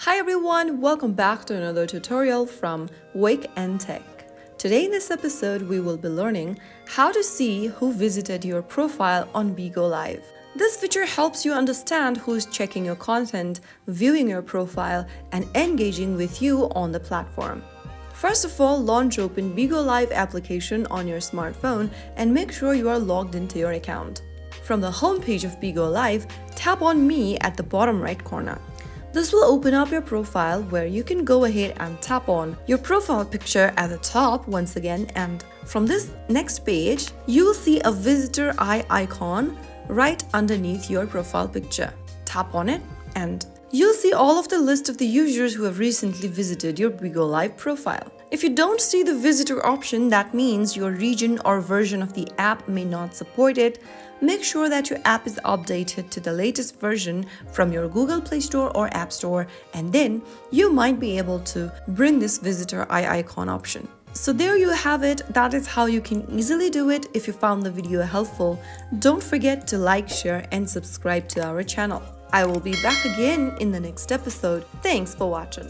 Hi everyone, welcome back to another tutorial from Wake&Tech. Today in this episode, we will be learning how to see who visited your profile on Bigo Live. This feature helps you understand who's checking your content, viewing your profile, and engaging with you on the platform. First of all, launch open Bigo Live application on your smartphone and make sure you are logged into your account. From the homepage of Bigo Live, tap on Me at the bottom right corner. This will open up your profile where you can go ahead and tap on your profile picture at the top once again, and from this next page, you will see a visitor eye icon right underneath your profile picture. Tap on it and you'll see all of the list of the users who have recently visited your Bigo Live profile. If you don't see the visitor option, that means your region or version of the app may not support it. Make sure that your app is updated to the latest version from your Google Play Store or App Store, and then you might be able to bring this visitor eye icon option. So there you have it. That is how you can easily do it. If you found the video helpful, don't forget to like, share, and subscribe to our channel. I will be back again in the next episode. Thanks for watching.